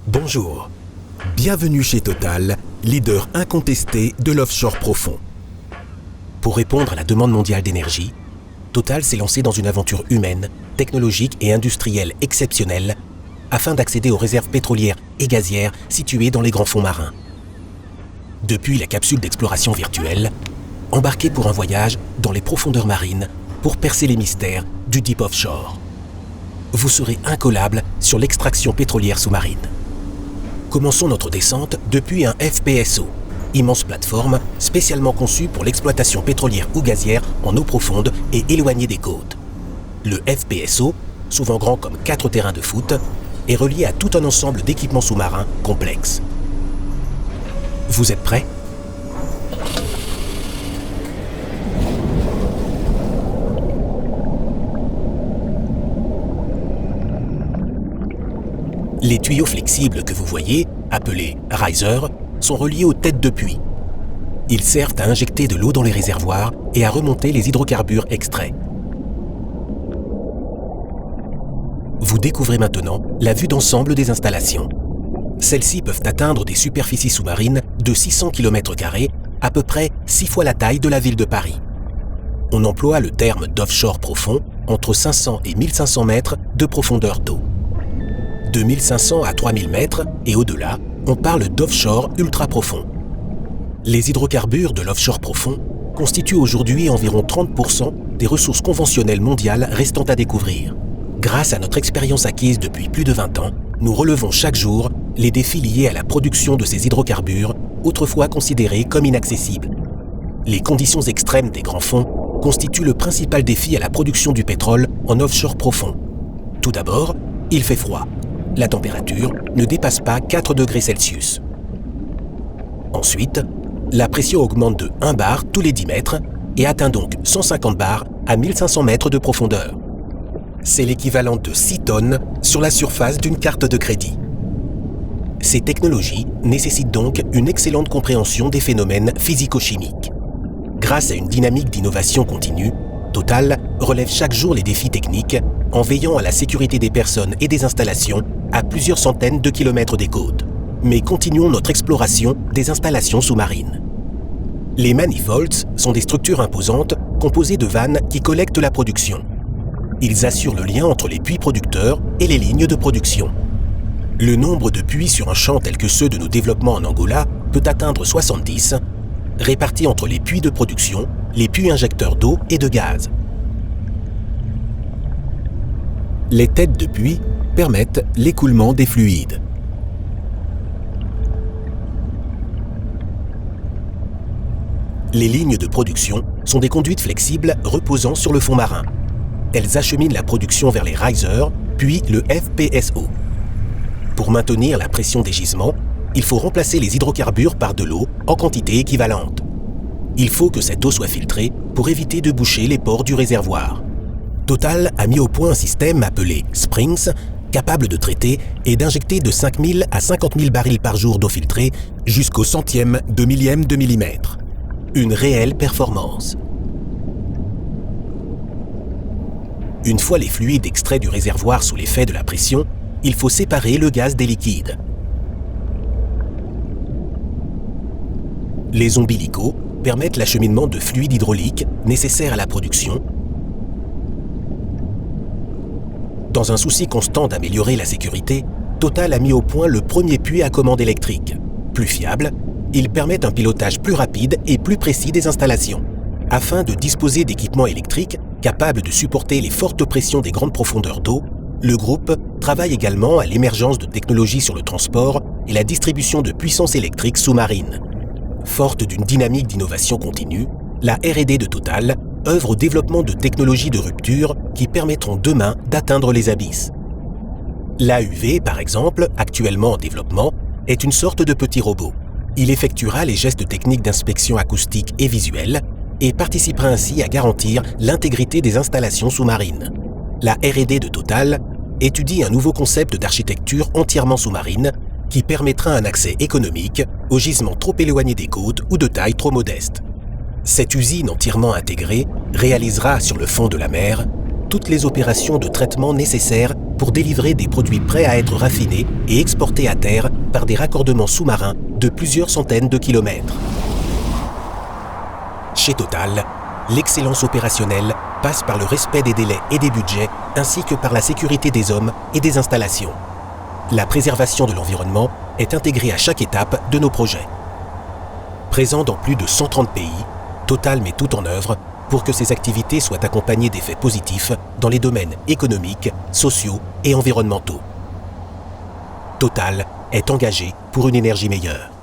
Bonjour, bienvenue chez Total, leader incontesté de l'offshore profond. Pour répondre à la demande mondiale d'énergie, Total s'est lancé dans une aventure humaine, technologique et industrielle exceptionnelle afin d'accéder aux réserves pétrolières et gazières situées dans les grands fonds marins. Depuis la capsule d'exploration virtuelle, embarquez pour un voyage dans les profondeurs marines pour percer les mystères du Deep Offshore. Vous serez incollable sur l'extraction pétrolière sous-marine. Commençons notre descente depuis un FPSO, immense plateforme spécialement conçue pour l'exploitation pétrolière ou gazière en eau profonde et éloignée des côtes. Le FPSO, souvent grand comme 4 terrains de foot, est relié à tout un ensemble d'équipements sous-marins complexes. Vous êtes prêts ? Les tuyaux flexibles que vous voyez, appelés risers, sont reliés aux têtes de puits. Ils servent à injecter de l'eau dans les réservoirs et à remonter les hydrocarbures extraits. Vous découvrez maintenant la vue d'ensemble des installations. Celles-ci peuvent atteindre des superficies sous-marines de 600 km², à peu près 6 fois la taille de la ville de Paris. On emploie le terme d'offshore profond entre 500 et 1500 mètres de profondeur d'eau. De 1500 à 3000 mètres et au-delà, on parle d'offshore ultra profond. Les hydrocarbures de l'offshore profond constituent aujourd'hui environ 30% des ressources conventionnelles mondiales restant à découvrir. Grâce à notre expérience acquise depuis plus de 20 ans, nous relevons chaque jour les défis liés à la production de ces hydrocarbures, autrefois considérés comme inaccessibles. Les conditions extrêmes des grands fonds constituent le principal défi à la production du pétrole en offshore profond. Tout d'abord, il fait froid. La température ne dépasse pas 4 degrés Celsius. Ensuite, la pression augmente de 1 bar tous les 10 mètres et atteint donc 150 bars à 1500 mètres de profondeur. C'est l'équivalent de 6 tonnes sur la surface d'une carte de crédit. Ces technologies nécessitent donc une excellente compréhension des phénomènes physico-chimiques. Grâce à une dynamique d'innovation continue, Total relève chaque jour les défis techniques en veillant à la sécurité des personnes et des installations à plusieurs centaines de kilomètres des côtes. Mais continuons notre exploration des installations sous-marines. Les manifolds sont des structures imposantes composées de vannes qui collectent la production. Ils assurent le lien entre les puits producteurs et les lignes de production. Le nombre de puits sur un champ tel que ceux de nos développements en Angola peut atteindre 70, répartis entre les puits de production, les puits injecteurs d'eau et de gaz. Les têtes de puits permettent l'écoulement des fluides. Les lignes de production sont des conduites flexibles reposant sur le fond marin. Elles acheminent la production vers les risers, puis le FPSO. Pour maintenir la pression des gisements, il faut remplacer les hydrocarbures par de l'eau en quantité équivalente. Il faut que cette eau soit filtrée pour éviter de boucher les pores du réservoir. Total a mis au point un système appelé Springs, capable de traiter et d'injecter de 5000 à 50 000 barils par jour d'eau filtrée jusqu'au centième de millième de millimètre. Une réelle performance. Une fois les fluides extraits du réservoir sous l'effet de la pression, il faut séparer le gaz des liquides. Les ombilicaux permettent l'acheminement de fluides hydrauliques nécessaires à la production. Dans un souci constant d'améliorer la sécurité, Total a mis au point le premier puits à commande électrique. Plus fiable, il permet un pilotage plus rapide et plus précis des installations. Afin de disposer d'équipements électriques capables de supporter les fortes pressions des grandes profondeurs d'eau, le groupe travaille également à l'émergence de technologies sur le transport et la distribution de puissance électrique sous-marine. Forte d'une dynamique d'innovation continue, la R&D de Total œuvre au développement de technologies de rupture qui permettront demain d'atteindre les abysses. L'AUV, par exemple, actuellement en développement, est une sorte de petit robot. Il effectuera les gestes techniques d'inspection acoustique et visuelle et participera ainsi à garantir l'intégrité des installations sous-marines. La R&D de Total étudie un nouveau concept d'architecture entièrement sous-marine qui permettra un accès économique aux gisements trop éloignés des côtes ou de taille trop modeste. Cette usine entièrement intégrée réalisera sur le fond de la mer toutes les opérations de traitement nécessaires pour délivrer des produits prêts à être raffinés et exportés à terre par des raccordements sous-marins de plusieurs centaines de kilomètres. Chez Total, l'excellence opérationnelle passe par le respect des délais et des budgets, ainsi que par la sécurité des hommes et des installations. La préservation de l'environnement est intégrée à chaque étape de nos projets. Présent dans plus de 130 pays, Total met tout en œuvre pour que ces activités soient accompagnées d'effets positifs dans les domaines économiques, sociaux et environnementaux. Total est engagé pour une énergie meilleure.